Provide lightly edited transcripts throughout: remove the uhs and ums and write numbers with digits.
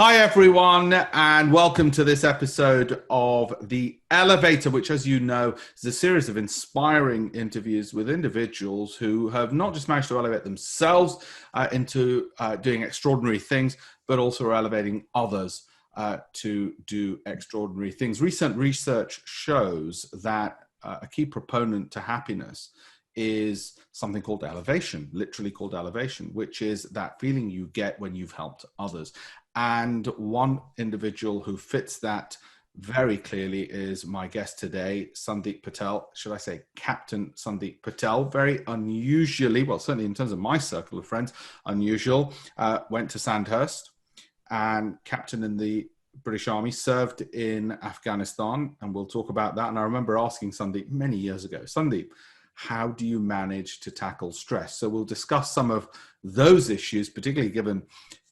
Hi, everyone, and welcome to this episode of The Elevator, which, as you know, is a series of inspiring interviews with individuals who have not just managed to elevate themselves into doing extraordinary things, but also are elevating others to do extraordinary things. Recent research shows that a key proponent to happiness is something called elevation, literally called elevation, which is that feeling you get when you've helped others. And one individual who fits that very clearly is my guest today, Sandip Patel. Should I say Captain Sandip Patel? Very unusually, well, certainly in terms of my circle of friends, unusual. Went to Sandhurst and captain in the British Army, served in Afghanistan, and we'll talk about that. And I remember asking Sandip many years ago, Sandip, how do you manage to tackle stress? So we'll discuss some of those issues, particularly given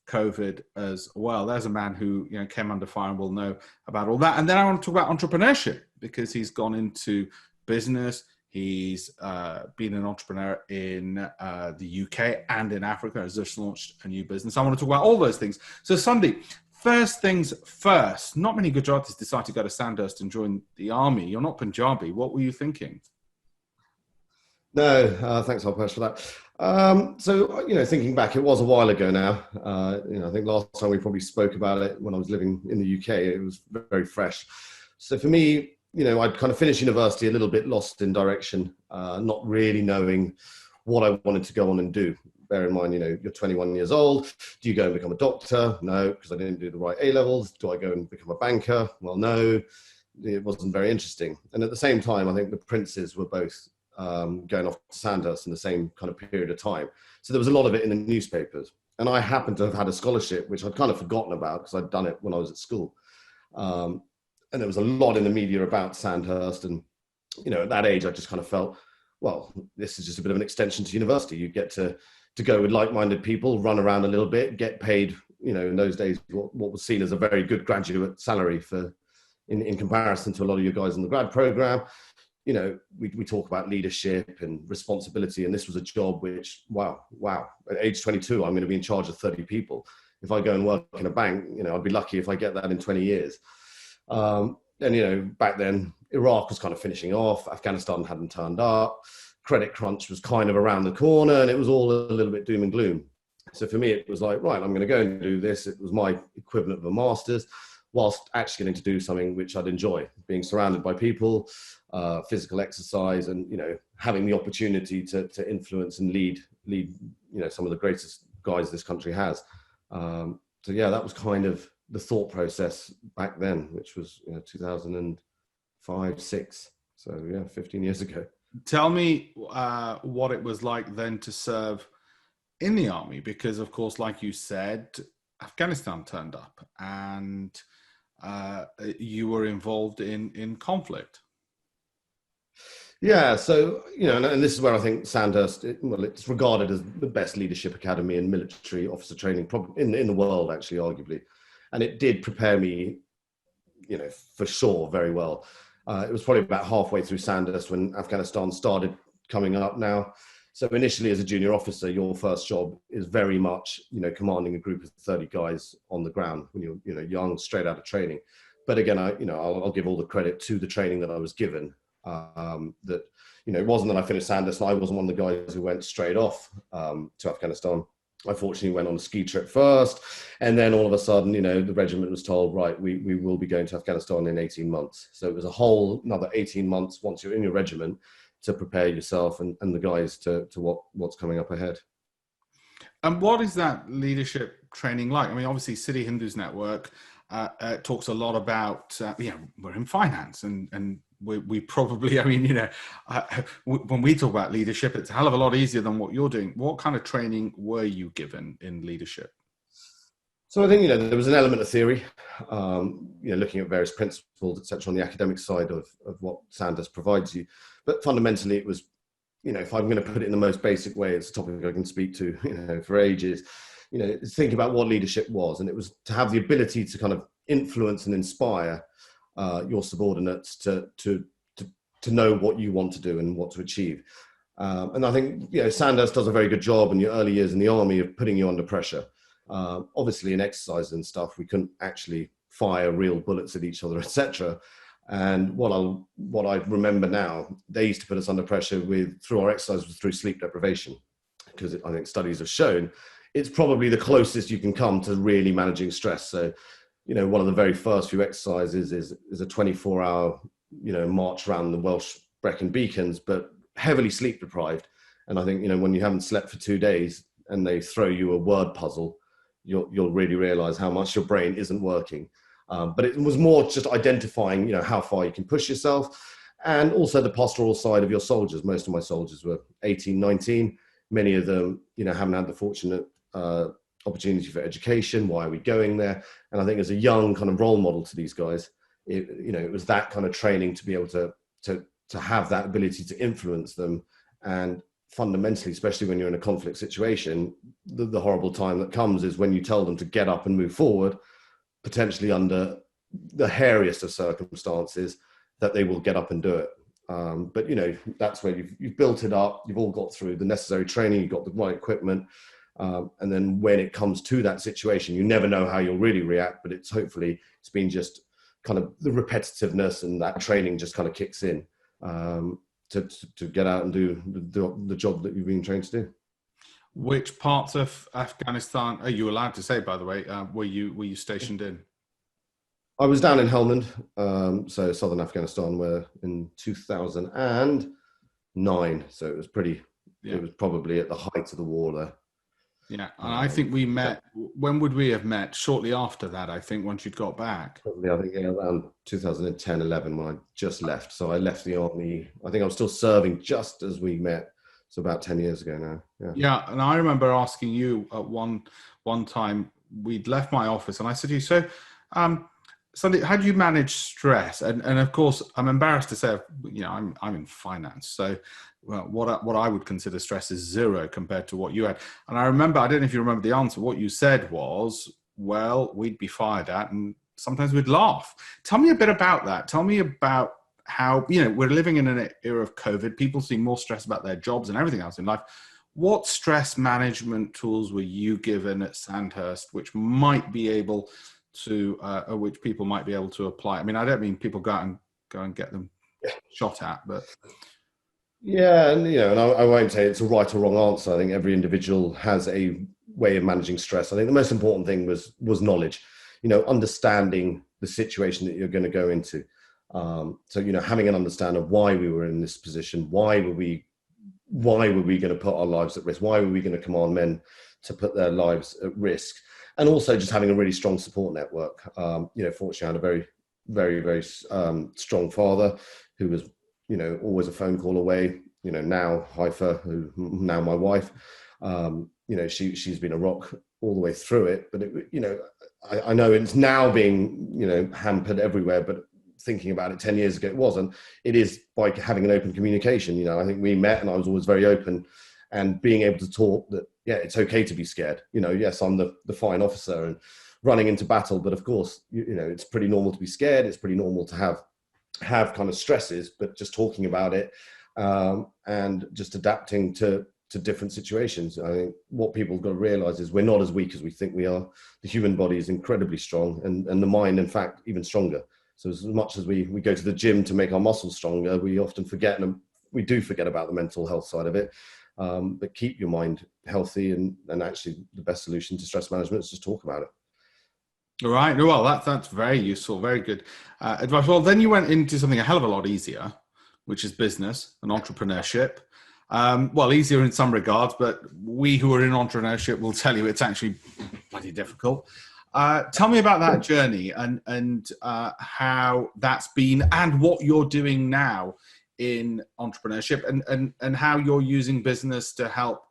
COVID as well. There's a man who came under fire and will know about all that. And then I want to talk about entrepreneurship, because he's gone into business. He's been an entrepreneur in the UK and in Africa, has just launched a new business. I want to talk about all those things. So Sandip, first things first, not many Gujaratis decide to go to Sandhurst and join the army. You're not Punjabi. What were you thinking? No, thanks, Alpesh, for that. So, thinking back, it was a while ago now. I think last time we probably spoke about it when I was living in the UK, it was very fresh. So for me, I'd kind of finished university a little bit lost in direction, not really knowing what I wanted to go on and do. Bear in mind, you're 21 years old. Do you go and become a doctor? No, because I didn't do the right A-levels. Do I go and become a banker? Well, no, it wasn't very interesting. And at the same time, I think the princes were both going off to Sandhurst in the same kind of period of time. So there was a lot of it in the newspapers. And I happened to have had a scholarship, which I'd kind of forgotten about because I'd done it when I was at school. And there was a lot in the media about Sandhurst. And, at that age, I just kind of felt, well, this is just a bit of an extension to university. You get to go with like-minded people, run around a little bit, get paid, in those days, what was seen as a very good graduate salary in comparison to a lot of you guys in the grad program. We talk about leadership and responsibility, and this was a job which, wow, at age 22, I'm going to be in charge of 30 people. If I go and work in a bank, I'd be lucky if I get that in 20 years. And, back then, Iraq was kind of finishing off. Afghanistan hadn't turned up. Credit crunch was kind of around the corner, and it was all a little bit doom and gloom. So for me, it was like, right, I'm going to go and do this. It was my equivalent of a master's, whilst actually getting to do something which I'd enjoy, being surrounded by people, physical exercise, and having the opportunity to influence and lead some of the greatest guys this country has. So yeah, that was kind of the thought process back then, which was 2005, 6. So yeah, 15 years ago. Tell me what it was like then to serve in the army, because of course, like you said, Afghanistan turned up and you were involved in conflict. Yeah, so, and this is where I think Sandhurst, it's regarded as the best leadership academy and military officer training in the world, actually, arguably. And it did prepare me, for sure, very well. It was probably about halfway through Sandhurst when Afghanistan started coming up now. So initially, as a junior officer, your first job is very much, commanding a group of 30 guys on the ground when you're young, straight out of training. But again, I'll give all the credit to the training that I was given. That it wasn't that I finished Sandhurst and I wasn't one of the guys who went straight off to Afghanistan. I fortunately went on a ski trip first, and then all of a sudden, the regiment was told, right, we will be going to Afghanistan in 18 months. So it was a whole another 18 months once you're in your regiment to prepare yourself and the guys to what's coming up ahead. And what is that leadership training like? I mean, obviously, City Hindus Network talks a lot about, we're in finance and we probably, when we talk about leadership, it's a hell of a lot easier than what you're doing. What kind of training were you given in leadership? So I think, there was an element of theory, looking at various principles, etc., on the academic side of what Sandhurst provides you. But fundamentally, it was, if I'm going to put it in the most basic way, it's a topic I can speak to, for ages, think about what leadership was. And it was to have the ability to kind of influence and inspire your subordinates to know what you want to do and what to achieve. And I think, Sandhurst does a very good job in your early years in the army of putting you under pressure. Obviously, in exercise and stuff, we couldn't actually fire real bullets at each other, etc. And what I remember now, they used to put us under pressure through our exercise through sleep deprivation, because I think studies have shown it's probably the closest you can come to really managing stress. So, one of the very first few exercises is a 24-hour, march around the Welsh Brecon Beacons, but heavily sleep deprived. And I think, when you haven't slept for 2 days and they throw you a word puzzle, you'll really realize how much your brain isn't working. But it was more just identifying, how far you can push yourself, and also the pastoral side of your soldiers. Most of my soldiers were 18, 19. Many of them, haven't had the fortunate opportunity for education. Why are we going there? And I think as a young kind of role model to these guys, it was that kind of training to be able to have that ability to influence them. And fundamentally, especially when you're in a conflict situation, the horrible time that comes is when you tell them to get up and move forward, potentially under the hairiest of circumstances, that they will get up and do it. But that's where you've built it up. You've all got through the necessary training. You've got the right equipment. And then when it comes to that situation, you never know how you'll really react, but it's been just kind of the repetitiveness, and that training just kind of kicks in to get out and do the job that you've been trained to do. Which parts of Afghanistan are you allowed to say, by the way, were you stationed in? I was down in Helmand, so southern Afghanistan, where in 2009. So it was it was probably at the height of the war there. Yeah, and I think we met, when would we have met? Shortly after that, I think, once you'd got back. Probably, I think, around 2010, 11, when I just left. So I left the army. I think I was still serving just as we met. So about 10 years ago now. Yeah, and I remember asking you at one time, we'd left my office, and I said to you, so, Sandip, how do you manage stress? And of course, I'm embarrassed to say, I'm in finance. So what I would consider stress is zero compared to what you had. And I remember, I don't know if you remember the answer, what you said was, well, we'd be fired at, and sometimes we'd laugh. Tell me a bit about that. Tell me about how, we're living in an era of COVID. People see more stress about their jobs and everything else in life. What stress management tools were you given at Sandhurst, which might be able to, which people might be able to apply? I mean, I don't mean people go and get them shot at, but yeah, and and I won't say it's a right or wrong answer. I think every individual has a way of managing stress. I think the most important thing was knowledge. Understanding the situation that you're going to go into. So having an understanding of why we were in this position, why were we going to put our lives at risk? Why were we going to command men to put their lives at risk? And also just having a really strong support network. Fortunately, I had a very, very, very strong father who was, always a phone call away. Now Haifa, who now my wife, she's been a rock all the way through it. But I know it's now being, hampered everywhere. But thinking about it 10 years ago, it wasn't. It is by having an open communication. I think we met, and I was always very open, and being able to talk that, yeah, it's okay to be scared. Yes, I'm the fine officer and running into battle, but of course, it's pretty normal to be scared. It's pretty normal to have kind of stresses, but just talking about it and just adapting to different situations. I think what people have got to realize is we're not as weak as we think we are. The human body is incredibly strong, and the mind, in fact, even stronger. So as much as we go to the gym to make our muscles stronger, we often forget about the mental health side of it. But keep your mind healthy, and actually the best solution to stress management is just talk about it. All right. Well, that's very useful. Very good advice. Well, then you went into something a hell of a lot easier, which is business and entrepreneurship. Well, easier in some regards, but we who are in entrepreneurship will tell you it's actually bloody difficult. Tell me about that journey and how that's been, and what you're doing now in entrepreneurship, and how you're using business to help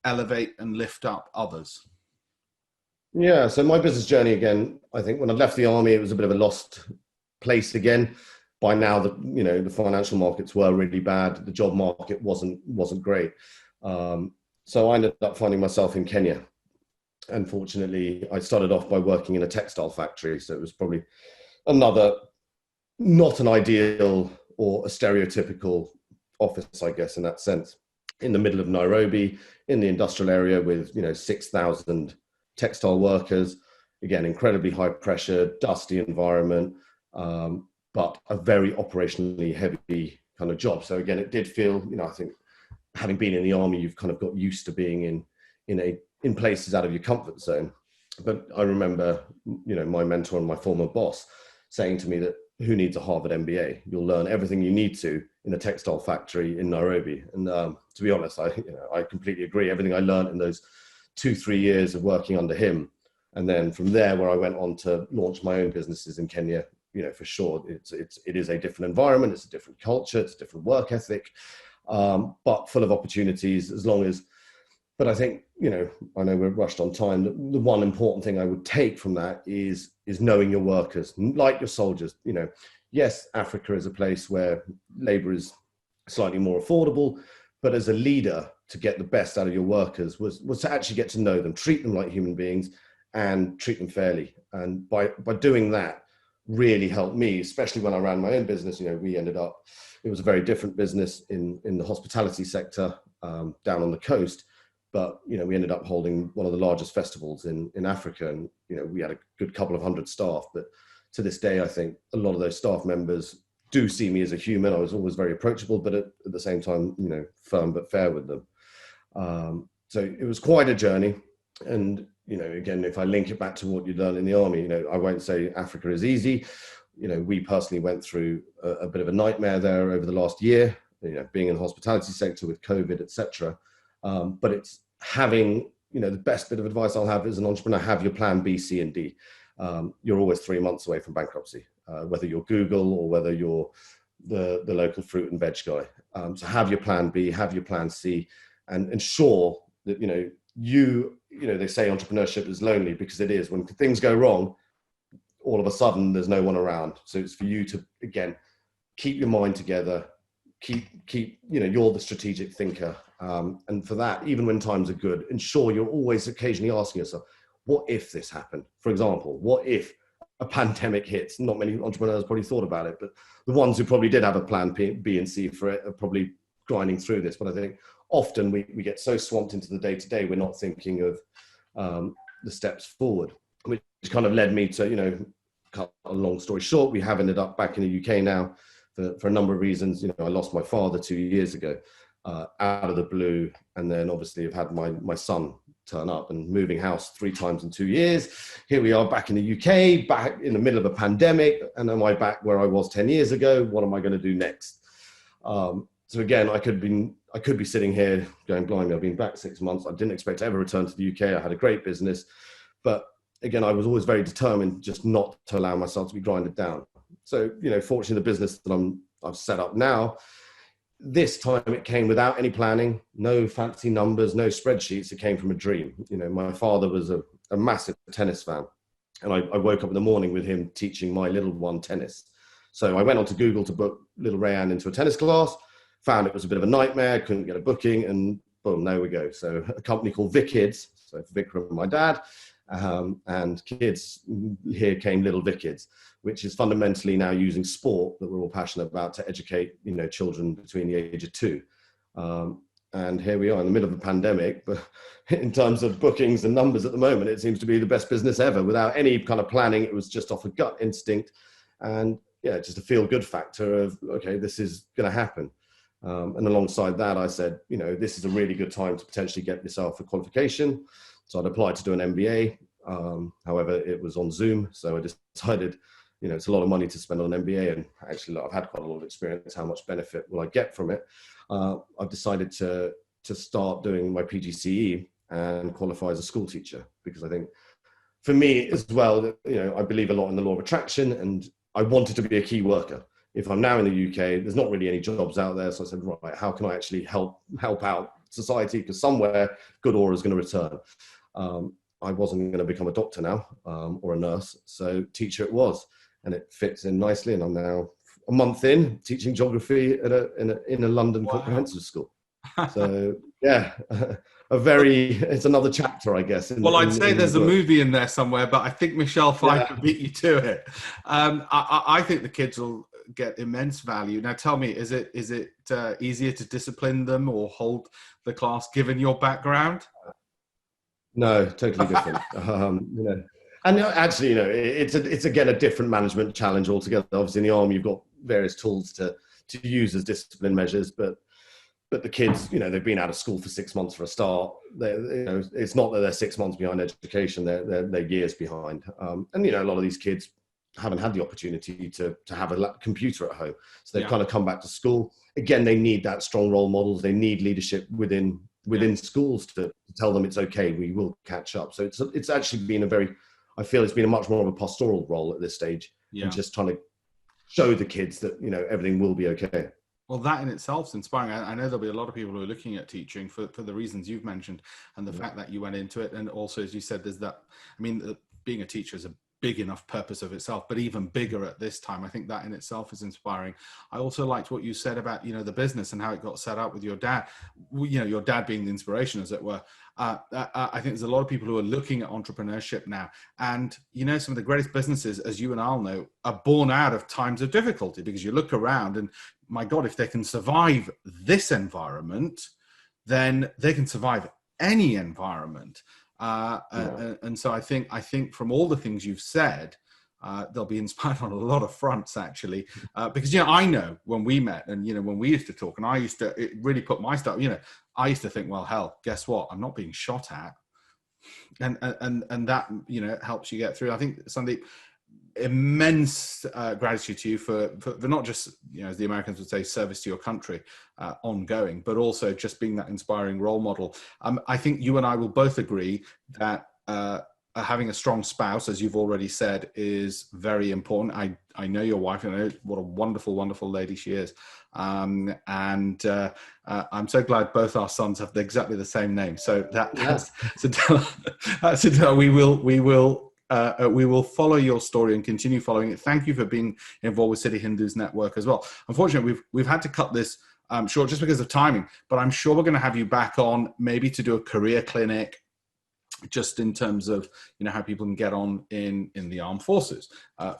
elevate and lift up others. Yeah, so my business journey, again, I think when I left the army, it was a bit of a lost place again. By now, the financial markets were really bad. The job market wasn't great. So I ended up finding myself in Kenya. Unfortunately, I started off by working in a textile factory. So it was probably another, not an ideal or a stereotypical office, I guess, in that sense, in the middle of Nairobi, in the industrial area with, 6,000 textile workers, again, incredibly high pressure, dusty environment, but a very operationally heavy kind of job. So again, it did feel, I think having been in the army, you've kind of got used to being in places out of your comfort zone. But I remember, my mentor and my former boss saying to me that who needs a Harvard MBA? You'll learn everything you need to in a textile factory in Nairobi. And to be honest, I completely agree. Everything I learned in those 2-3 years of working under him, and then from there, where I went on to launch my own businesses in Kenya, for sure, it is a different environment, it's a different culture, it's a different work ethic, but full of opportunities. But I think, I know we're rushed on time. The one important thing I would take from that is knowing your workers, like your soldiers. Yes, Africa is a place where labor is slightly more affordable, but as a leader, to get the best out of your workers was to actually get to know them, treat them like human beings, and treat them fairly. And by doing that, really helped me, especially when I ran my own business. We ended up, it was a very different business in the hospitality sector down on the coast. But, we ended up holding one of the largest festivals in Africa. And, we had a good couple of hundred staff. But to this day, I think a lot of those staff members do see me as a human. I was always very approachable, but at the same time, firm but fair with them. So it was quite a journey. And, again, if I link it back to what you learn in the army, I won't say Africa is easy. We personally went through a bit of a nightmare there over the last year, being in the hospitality sector with COVID, etc. But it's having, the best bit of advice I'll have as an entrepreneur: have your plan B, C, and D. You're always 3 months away from bankruptcy, whether you're Google or whether you're the local fruit and veg guy. So have your plan B, have your plan C, and ensure that, they say entrepreneurship is lonely, because it is. When things go wrong, all of a sudden there's no one around. So it's for you to, again, keep your mind together, keep, you're the strategic thinker. And for that, even when times are good, ensure you're always occasionally asking yourself, what if this happened? For example, what if a pandemic hits? Not many entrepreneurs probably thought about it, but the ones who probably did have a plan B and C for it are probably grinding through this. But I think often we get so swamped into the day-to-day, we're not thinking of the steps forward, which kind of led me to, cut a long story short, we have ended up back in the UK now for a number of reasons. I lost my father 2 years ago out of the blue. And then obviously I've had my son turn up, and moving house 3 times in 2 years. Here we are back in the UK, back in the middle of a pandemic. And am I back where I was 10 years ago? What am I going to do next? So again, I could be sitting here going, blimey, I've been back 6 months. I didn't expect to ever return to the UK. I had a great business. But again, I was always very determined just not to allow myself to be grinded down. So, fortunately, the business that I've set up now, this time it came without any planning, no fancy numbers, no spreadsheets. It came from a dream. My father was a massive tennis fan. And I woke up in the morning with him teaching my little one tennis. So I went onto Google to book little Rayanne into a tennis class, found it was a bit of a nightmare, couldn't get a booking, and boom, there we go. So a company called ViKids, so Vikram, my dad, and kids, here came little ViKids, which is fundamentally now using sport that we're all passionate about to educate, children between the age of 2. And here we are in the middle of a pandemic, but in terms of bookings and numbers at the moment, it seems to be the best business ever without any kind of planning. It was just off a gut instinct, and just a feel good factor of, okay, this is going to happen. And alongside that, I said, this is a really good time to potentially get yourself a qualification. So I'd applied to do an MBA. However, it was on Zoom. So I decided, it's a lot of money to spend on an MBA. And actually, I've had quite a lot of experience. How much benefit will I get from it? I've decided to start doing my PGCE and qualify as a school teacher, because I think for me as well, I believe a lot in the law of attraction, and I wanted to be a key worker. If I'm now in the UK, there's not really any jobs out there. So I said, right, how can I actually help out society? Because somewhere good aura is going to return. I wasn't going to become a doctor now or a nurse. So teacher it was, and it fits in nicely. And I'm now a month in teaching geography in a London comprehensive school. So yeah, it's another chapter, I guess. I'd say there's a movie in there somewhere, but I think Michelle Pfeiffer beat you to it. I think the kids will get immense value. Now tell me, is it easier to discipline them or hold the class given your background? No, totally different. And actually, it's again a different management challenge altogether. Obviously, in the army, you've got various tools to use as discipline measures, but the kids, they've been out of school for 6 months for a start. It's not that they're 6 months behind education; they're years behind. And a lot of these kids haven't had the opportunity to have a computer at home, so they've kind of come back to school. Again, they need that strong role models. They need leadership within schools to tell them it's okay. We will catch up. So it's actually been I feel it's been a much more of a pastoral role at this stage, and just trying to show the kids that everything will be okay. Well, that in itself is inspiring. I know there'll be a lot of people who are looking at teaching for the reasons you've mentioned, and the fact that you went into it. And also, as you said, there's that, being a teacher is a big enough purpose of itself, but even bigger at this time. I think that in itself is inspiring. I also liked what you said about, the business and how it got set up with your dad, your dad being the inspiration, as it were. I think there's a lot of people who are looking at entrepreneurship now, and some of the greatest businesses, as you and I'll know, are born out of times of difficulty, because you look around and, my God, if they can survive this environment, then they can survive any environment. And so I think from all the things you've said, they'll be inspired on a lot of fronts, actually, because I know when we met and when we used to talk, and it really put my stuff. I used to think, well, hell, guess what? I'm not being shot at, and that helps you get through. I think, Sandip, immense gratitude to you for not just as the Americans would say, service to your country, ongoing, but also just being that inspiring role model. I think you and I will both agree that having a strong spouse, as you've already said, is very important. I know your wife, and I know what a wonderful lady she is, and I'm so glad both our sons have exactly the same name. So we will follow your story and continue following it. Thank you for being involved with City Hindus Network as well. Unfortunately, we've had to cut this short just because of timing, but I'm sure we're going to have you back on, maybe to do a career clinic, just in terms of how people can get on in the armed forces,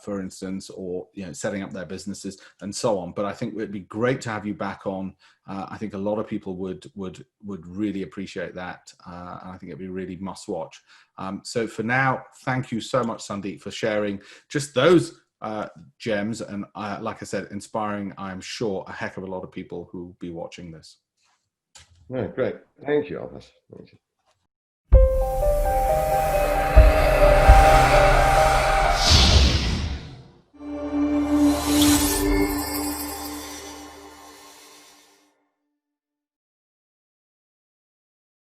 for instance, or setting up their businesses and so on. But I think it'd be great to have you back on. I think a lot of people would really appreciate that, and I think it'd be really must watch. So for now, thank you so much, Sandip, for sharing just those gems, and like I said, inspiring, I'm sure, a heck of a lot of people who will be watching this. Yeah, great. Thank you, Alpesh. Thank you.